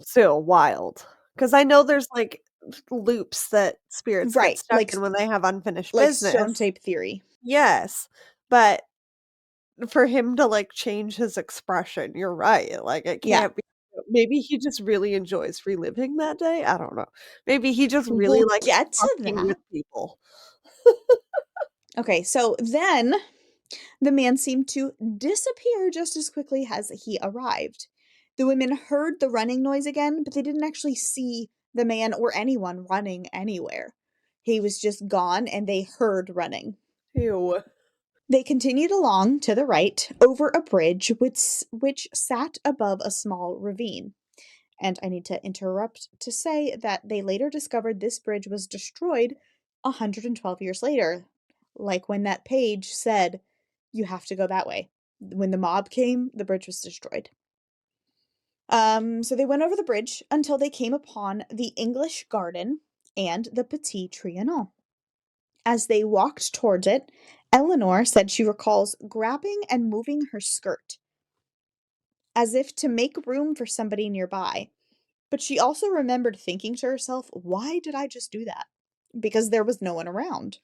Still wild, because I know there's, like, loops that spirits get Right, stuck in when they have unfinished like stone business. tape theory. Yes, but for him to, like, change his expression, you're right, like, it Yeah, can't be maybe he just really enjoys reliving that day, I don't know. Maybe he just really we'll likes get to fucking that. with people. Okay, so then the man seemed to disappear just as quickly as he arrived. The women heard the running noise again, but they didn't actually see the man or anyone running anywhere. He was just gone and they heard running. Ew. They continued along to the right over a bridge which sat above a small ravine. And I need to interrupt to say that they later discovered this bridge was destroyed 112 years later. Like when that page said, you have to go that way. When the mob came, the bridge was destroyed. So they went over the bridge until they came upon the English Garden and the Petit Trianon. As they walked towards it, Eleanor said she recalls grabbing and moving her skirt as if to make room for somebody nearby. But she also remembered thinking to herself, why did I just do that? Because there was no one around.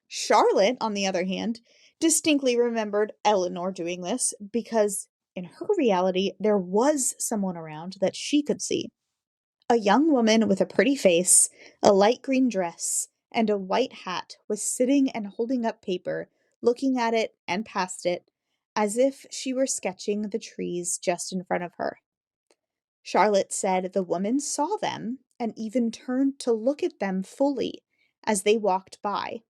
Charlotte, on the other hand, distinctly remembered Eleanor doing this because in her reality, there was someone around that she could see. A young woman with a pretty face, a light green dress, and a white hat was sitting and holding up paper, looking at it and past it, as if she were sketching the trees just in front of her. Charlotte said the woman saw them and even turned to look at them fully as they walked by.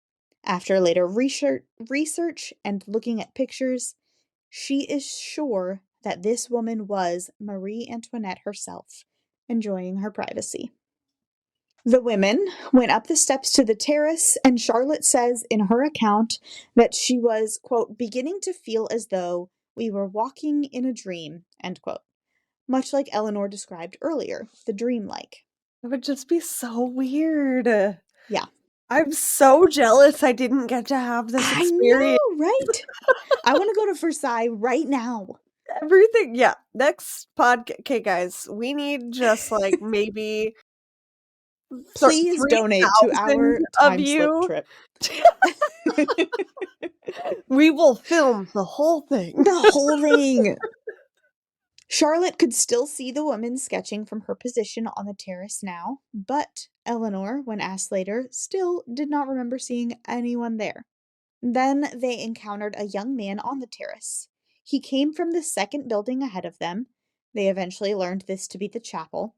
After later research and looking at pictures, she is sure that this woman was Marie Antoinette herself, enjoying her privacy. The women went up the steps to the terrace, and Charlotte says in her account that she was, quote, beginning to feel as though we were walking in a dream, end quote, much like Eleanor described earlier, the dreamlike. It would just be so weird. Yeah. I'm so jealous I didn't get to have this I experience. know, right? I wanna go to Versailles right now. Everything yeah, next podca okay, guys, we need just, like, maybe Please donate to 3,000 our of time slip you. trip. We will film the whole thing. The whole thing. Charlotte could still see the woman sketching from her position on the terrace now, but Eleanor, when asked later, still did not remember seeing anyone there. Then they encountered a young man on the terrace. He came from the second building ahead of them. They eventually learned this to be the chapel.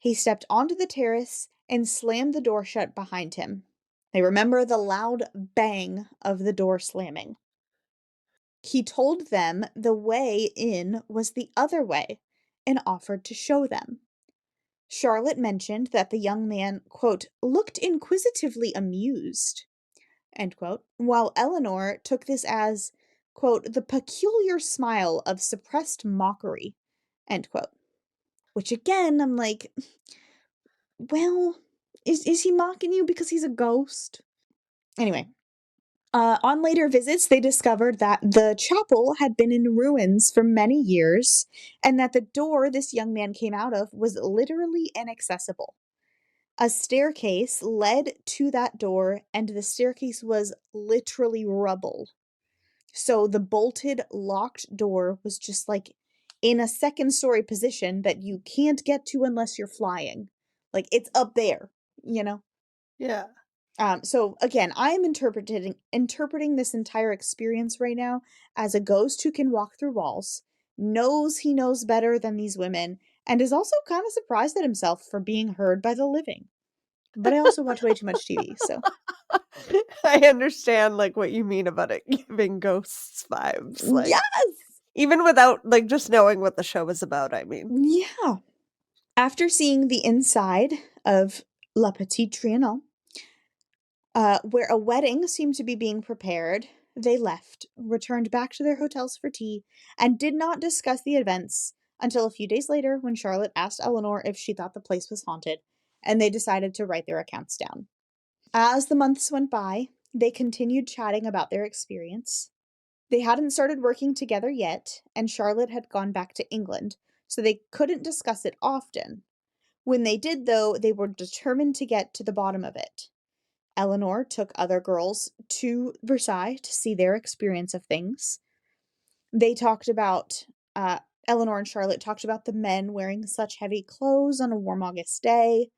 He stepped onto the terrace and slammed the door shut behind him. They remember the loud bang of the door slamming. He told them the way in was the other way and offered to show them. Charlotte mentioned that the young man, quote, looked inquisitively amused, end quote, while Eleanor took this as, quote, the peculiar smile of suppressed mockery, end quote. Which again, I'm like, well, is he mocking you because he's a ghost? Anyway, on later visits, they discovered that the chapel had been in ruins for many years and that the door this young man came out of was literally inaccessible. A staircase led to that door, and the staircase was literally rubble. So the bolted, locked door was just like in a second story position that you can't get to unless you're flying. Like it's up there, you know? Yeah. So again, I am interpreting this entire experience right now as a ghost who can walk through walls, knows he knows better than these women, and is also kind of surprised at himself for being heard by the living. But I also watch way too much TV, so I understand, like, what you mean about it giving ghosts vibes, like, yes, even without, like, just knowing what the show is about, I mean. yeah. After seeing the inside of La Petite Trianon, where a wedding seemed to be being prepared, they left, returned back to their hotels for tea, and did not discuss the events until a few days later when Charlotte asked Eleanor if she thought the place was haunted, and they decided to write their accounts down. As the months went by, they continued chatting about their experience. They hadn't started working together yet, and Charlotte had gone back to England, so they couldn't discuss it often. When they did, though, they were determined to get to the bottom of it. Eleanor took other girls to Versailles to see their experience of things. They talked about, uh, Eleanor and Charlotte talked about the men wearing such heavy clothes on a warm August day,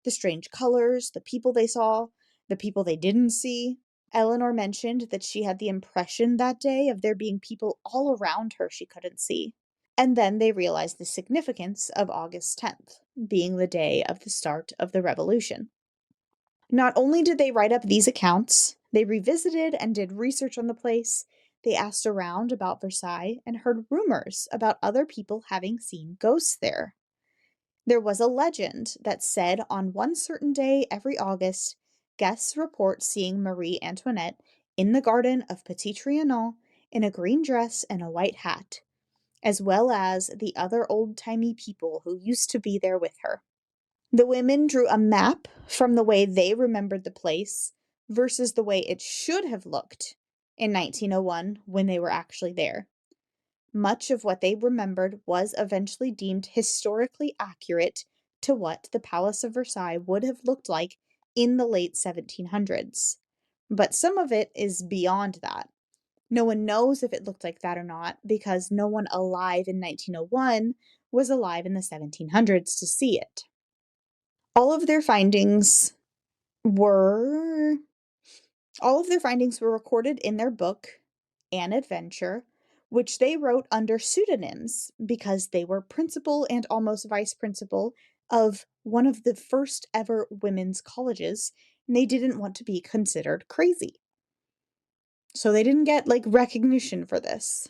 the strange colors, the people they saw, the people they didn't see. Eleanor mentioned that she had the impression that day of there being people all around her she couldn't see. And then they realized the significance of August 10th, being the day of the start of the revolution. Not only did they write up these accounts, they revisited and did research on the place. They asked around about Versailles and heard rumors about other people having seen ghosts there. There was a legend that said on one certain day every August, guests report seeing Marie Antoinette in the garden of Petit Trianon in a green dress and a white hat, as well as the other old timey people who used to be there with her. The women drew a map from the way they remembered the place versus the way it should have looked in 1901 when they were actually there. Much of what they remembered was eventually deemed historically accurate to what the Palace of Versailles would have looked like in the late 1700s. But some of it is beyond that. No one knows if it looked like that or not because no one alive in 1901 was alive in the 1700s to see it. All of their findings were all of their findings were recorded in their book, An Adventure, which they wrote under pseudonyms because they were principal and almost vice principal of one of the first ever women's colleges, and they didn't want to be considered crazy. So they didn't get like recognition for this.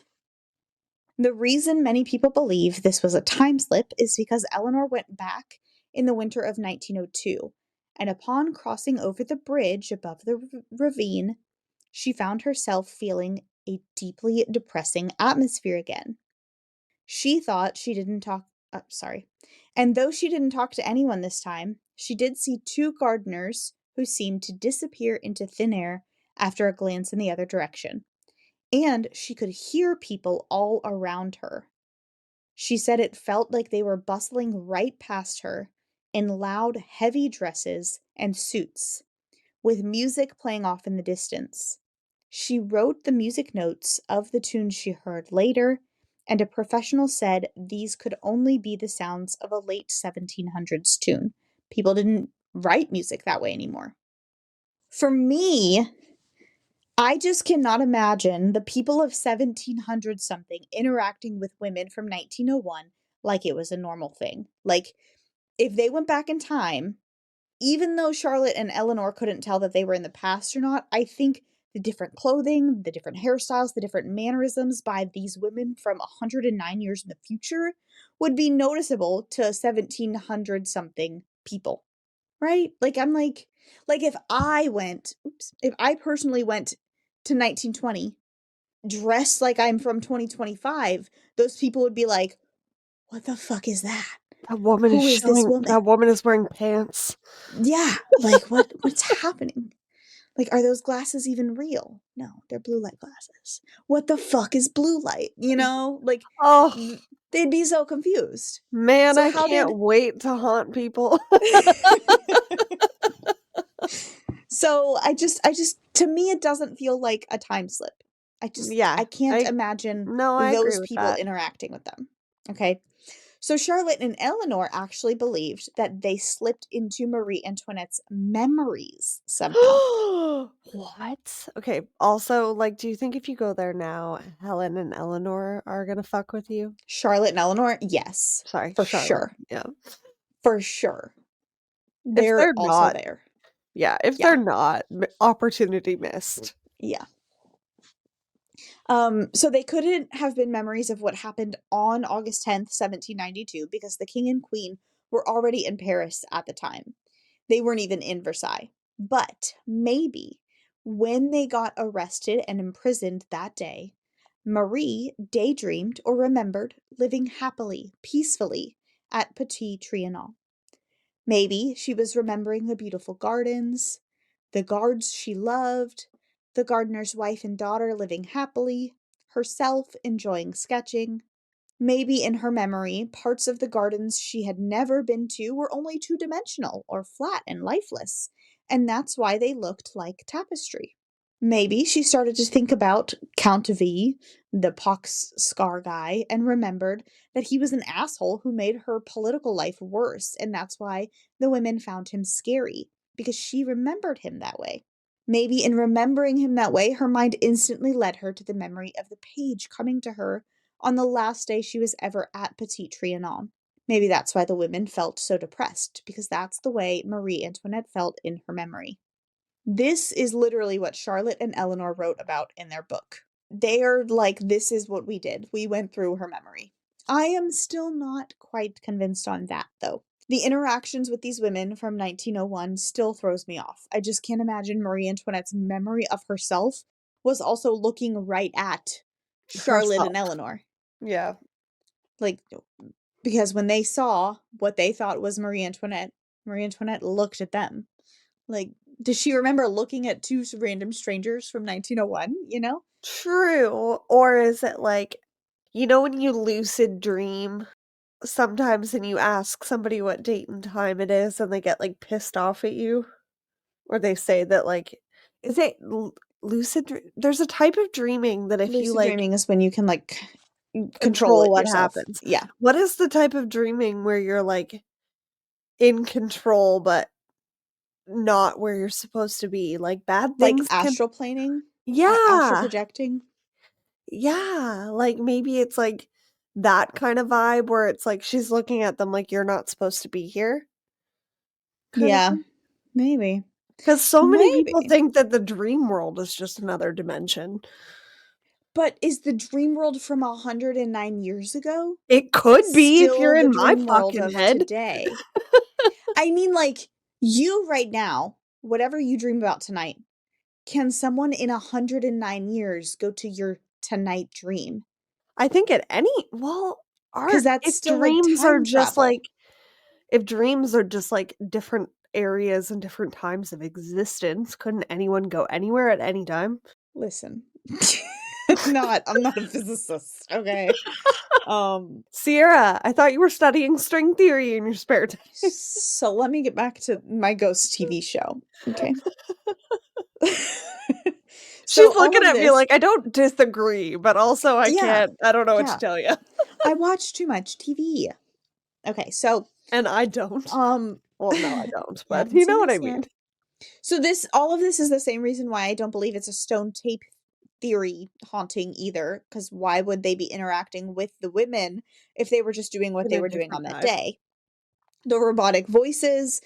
The reason many people believe this was a time slip is because Eleanor went back in the winter of 1902, and upon crossing over the bridge above the ravine, she found herself feeling a deeply depressing atmosphere again. She thought she didn't talk sorry. And though she didn't talk to anyone this time, she did see two gardeners who seemed to disappear into thin air after a glance in the other direction. And she could hear people all around her. She said it felt like they were bustling right past her in loud, heavy dresses and suits, with music playing off in the distance. She wrote the music notes of the tunes she heard later, and a professional said these could only be the sounds of a late 1700s tune. People didn't write music that way anymore. For me, I just cannot imagine the people of 1700 something interacting with women from 1901 like it was a normal thing. Like, if they went back in time, even though Charlotte and Eleanor couldn't tell that they were in the past or not, I think the different clothing, the different hairstyles, the different mannerisms by these women from 109 years in the future would be noticeable to 1700 something people, right? Like, I'm like if I went, if I personally went to 1920 dressed like I'm from 2025, those people would be like, what the fuck is that? Who is this woman? That woman is wearing pants. Yeah, like what's happening? Like, are those glasses even real? No, they're blue light glasses. What the fuck is blue light? You know, like Oh, they'd be so confused. man, So I how can't did wait to haunt people. So I just to me it doesn't feel like a time slip. I Yeah, can't imagine I agree those with people that. interacting with them. Okay? So Charlotte and Eleanor actually believed that they slipped into Marie Antoinette's memories somehow. What? Okay, also, like, do you think if you go there now, Helen and Eleanor are gonna fuck with you? Charlotte and Eleanor? Yes, Sorry, for Charlotte. sure. Yeah. For sure. If They're they're also not, there. yeah, if they're Yeah. not, opportunity missed. Yeah. So they couldn't have been memories of what happened on August 10th, 1792, because the king and queen were already in Paris at the time. They weren't even in Versailles. But maybe when they got arrested and imprisoned that day, Marie daydreamed or remembered living happily, peacefully at Petit Trianon. Maybe she was remembering the beautiful gardens, the guards she loved, the gardener's wife and daughter living happily, herself enjoying sketching. Maybe in her memory, parts of the gardens she had never been to were only two dimensional or flat and lifeless, and that's why they looked like tapestry. Maybe she started to think about Count V, the pox scar guy, and remembered that he was an asshole who made her political life worse, and that's why the women found him scary, because she remembered him that way. Maybe in remembering him that way, her mind instantly led her to the memory of the page coming to her on the last day she was ever at Petit Trianon. Maybe that's why the women felt so depressed, because that's the way Marie Antoinette felt in her memory. This is literally what Charlotte and Eleanor wrote about in their book. They are like, this is what we did. We went through her memory. I am still not quite convinced on that, though. The interactions with these women from 1901 still throws me off. I just can't imagine Marie Antoinette's memory of herself was also looking right at Charlotte Herself. and Eleanor. Yeah. Like, because when they saw what they thought was Marie Antoinette looked at them. Like, does she remember looking at two random strangers from 1901, you know? True. Or is it like, you know, when you lucid dream sometimes and you ask somebody what date and time it is and they get like pissed off at you? Or they say that like, is it there's a type of dreaming that if you Lucid like dreaming is when you can, like, control control it what yourself. happens. Yeah. What is the type of dreaming where you're like in control but not where you're supposed to be? Like bad Like things can. astral planing, astral Yeah. projecting. Yeah, like, maybe it's, like, that kind of vibe where it's, like, she's looking at them like, "You're not supposed to be here," kinda Yeah, thing. maybe. 'Cause so many people Maybe. think that the dream world is just another dimension. But is the dream world from 109 years ago It could be if you're still the in my dream world fucking of head. today? I mean, like, you right now, whatever you dream about tonight, can someone in 109 years go to your tonight dream? I think at any well, 'Cause Art that's still, like, time travel. if dreams are just, like, different areas and different times of existence, couldn't anyone go anywhere at any time? Listen. I'm not a physicist, okay? Um, Sierra, I thought you were studying string theory in your spare time. so let me get back to my ghost TV show, okay? She's So all looking of at me this like, I don't disagree, but also yeah, I don't know what to yeah. tell you. I watch too much TV. Okay, so, And I don't. um Well, no, I don't, you but haven't you seen know what I this mean. yet. So this all of this is the same reason why I don't believe it's a stone tape theory haunting either, because why would they be interacting with the women if they were just doing what In they a were doing on different that time. day? The robotic voices,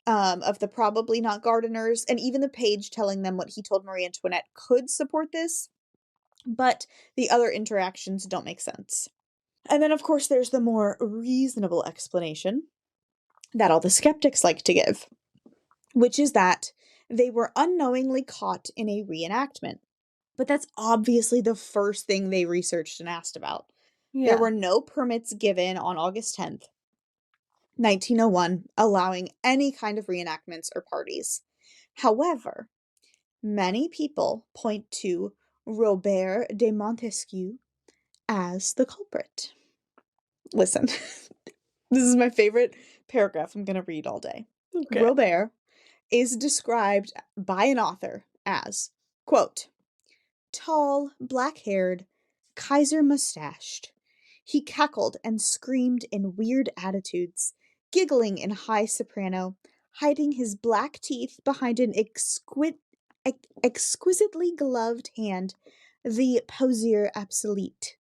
of the probably not gardeners, and even the page telling them what he told Marie Antoinette could support this, but the other interactions don't make sense. And then, of course, there's the more reasonable explanation that all the skeptics like to give, which is that they were unknowingly caught in a reenactment. But that's obviously the first thing they researched and asked about. There Yeah. were no permits given on August 10th, 1901, allowing any kind of reenactments or parties. However, many people point to Robert de Montesquieu as the culprit. Listen, this is my favorite paragraph I'm going to read all day. Okay. Robert is described by an author as, quote, tall, black-haired, Kaiser mustached. He cackled and screamed in weird attitudes, giggling in high soprano, hiding his black teeth behind an exquisitely gloved hand, the poseur obsolete.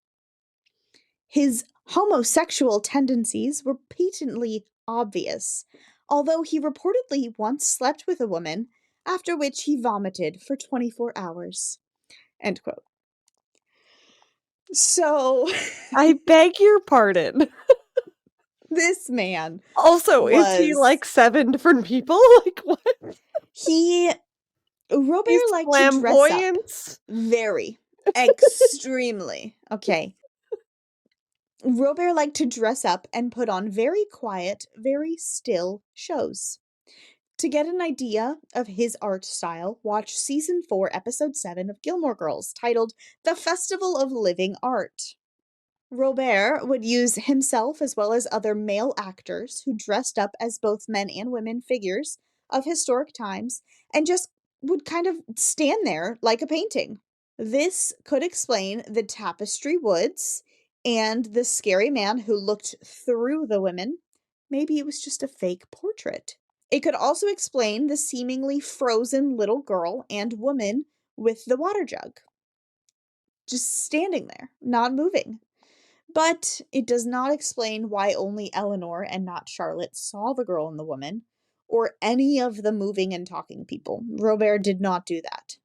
His homosexual tendencies were patently obvious, although he reportedly once slept with a woman, after which he vomited for 24 hours. End quote. So, I beg your pardon. this man Also, is he was like 7 different people? Like, what? he He's Robert liked to dress up flamboyant? very extremely. Okay. Robert liked to dress up and put on very quiet, very still shows. To get an idea of his art style, watch season 4, episode 7 of Gilmore Girls, titled The Festival of Living Art. Robert would use himself as well as other male actors who dressed up as both men and women figures of historic times and just would kind of stand there like a painting. This could explain the tapestry woods and the scary man who looked through the women. Maybe it was just a fake portrait. It could also explain the seemingly frozen little girl and woman with the water jug, just standing there, not moving. But it does not explain why only Eleanor and not Charlotte saw the girl and the woman, or any of the moving and talking people. Robert did not do that.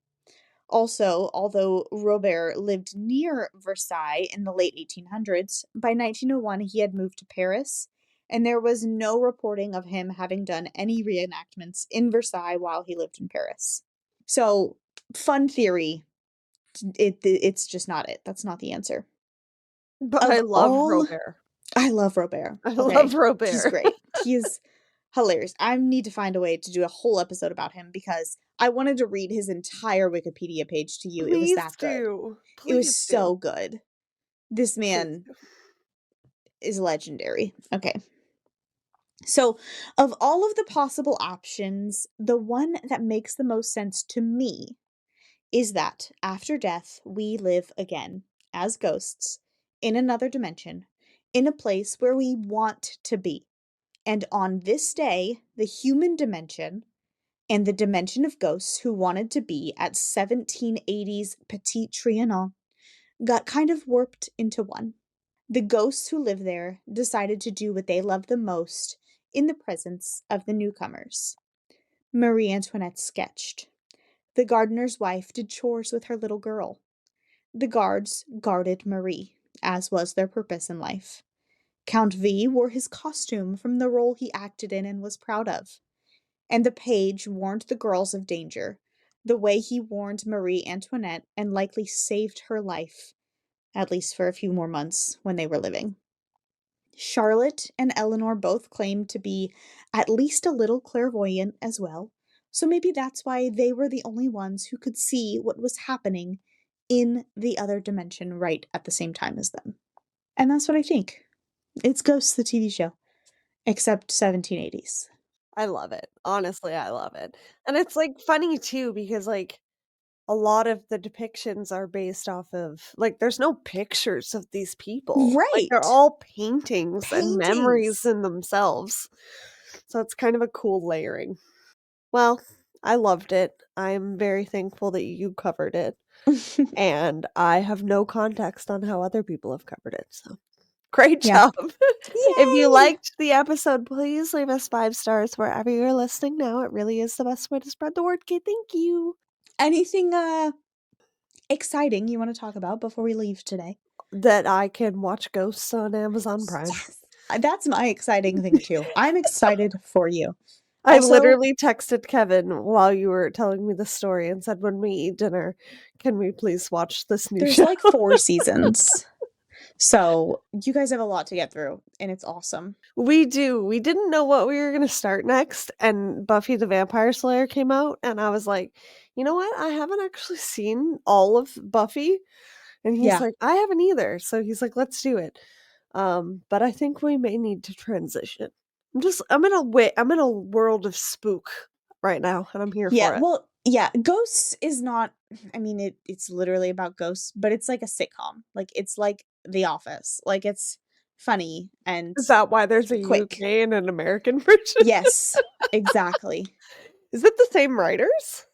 Also, although Robert lived near Versailles in the late 1800s, by 1901 he had moved to Paris, and there was no reporting of him having done any reenactments in Versailles while he lived in Paris. So, fun theory, it's just not it. That's not the answer. But Of I love all Robert. I love Robert, I love okay? He's Robert. great. He is hilarious. I need to find a way to do a whole episode about him because I wanted to read his entire Wikipedia page to you. It was Please that good. do. It was Please do. so good. This Please man do. is legendary. Okay. So, of all of the possible options, the one that makes the most sense to me is that after death, we live again as ghosts in another dimension, in a place where we want to be. And on this day, the human dimension and the dimension of ghosts who wanted to be at 1780's Petit Trianon got kind of warped into one. The ghosts who live there decided to do what they love the most in the presence of the newcomers. Marie Antoinette sketched. The gardener's wife did chores with her little girl. The guards guarded Marie, as was their purpose in life. Count V wore his costume from the role he acted in and was proud of. And the page warned the girls of danger, the way he warned Marie Antoinette and likely saved her life, at least for a few more months when they were living. Charlotte and Eleanor both claimed to be at least a little clairvoyant as well, so maybe that's why they were the only ones who could see what was happening in the other dimension right at the same time as them. And that's what I think. It's Ghosts, the TV show, except 1780s. I love it. Honestly, I love it. And it's, like, funny too because, like, a lot of the depictions are based off of like, there's no pictures of these people. Like, they're Right! all paintings and memories Paintings! in themselves. So it's kind of a cool layering. Well, I loved it. I'm very thankful that you covered it, and I have no context on how other people have covered it, so great Yeah. job. If you Yay! liked the episode, please leave us 5 stars wherever you're listening now. It really is the best way to spread the word. Okay, thank you. Anything, exciting you wanna talk about before we leave today? That I can watch Ghosts on Amazon Prime. Yes! That's my exciting thing too. I'm excited for you. I Also, literally texted Kevin while you were telling me the story and said, "When we eat dinner, can we please watch this new there's, show?" like, 4 seasons, so you guys have a lot to get through, and it's awesome. We do. We didn't know what we were gonna start next, and Buffy the Vampire Slayer came out, and I was like, "You know what? I haven't actually seen all of Buffy." And he's Yeah. like, "I haven't either." So he's like, "Let's do it." But I think we may need to transition. I'm in a world of spook right now, and I'm here Yeah, for it. well, yeah, Ghosts is not I mean, it's literally about ghosts, but it's like a sitcom. Like, it's like The Office. Like, it's funny and Is that why there's a quick. UK and an American version? Yes, exactly. Is it the same writers?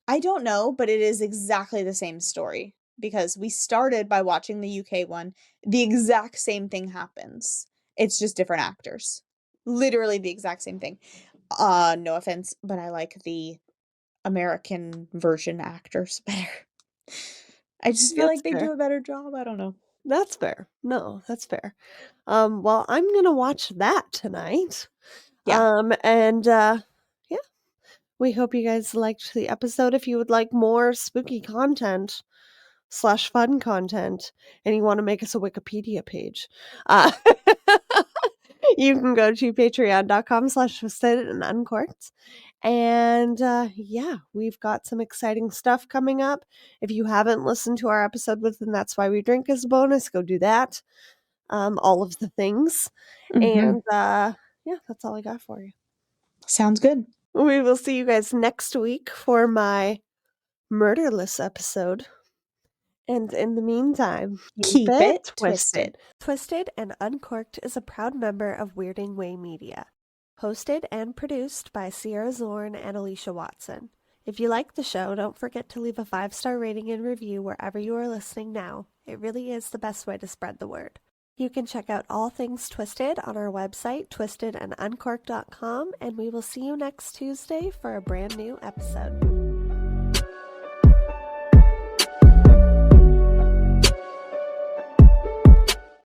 I don't know, but it is exactly the same story because we started by watching the UK one. The exact same thing happens. It's just different actors. Literally the exact same thing. No offense, but I like the American version actors better. I just feel That's like they fair. do a better job, I don't know. That's fair. No, that's fair. Well, I'm gonna watch that tonight. Yeah. And yeah, we hope you guys liked the episode. If you would like more spooky content slash fun content, and you want to make us a Wikipedia page, uh, you can go to patreon.com/twisted and uncorked. And yeah, we've got some exciting stuff coming up. If you haven't listened to our episode with And That's Why We Drink as a bonus, go do that. All of the things. Mhm. And yeah, that's all I got for you. Sounds good. We will see you guys next week for my murderless episode. And in the meantime, keep Keep it it twisted. twisted. Twisted and Uncorked is a proud member of Weirding Way Media. Hosted and produced by Sierra Zorn and Alicia Watson. If you like the show, don't forget to leave a 5-star rating and review wherever you are listening now. It really is the best way to spread the word. You can check out all things Twisted on our website, twistedanduncorked.com, and we will see you next Tuesday for a brand new episode.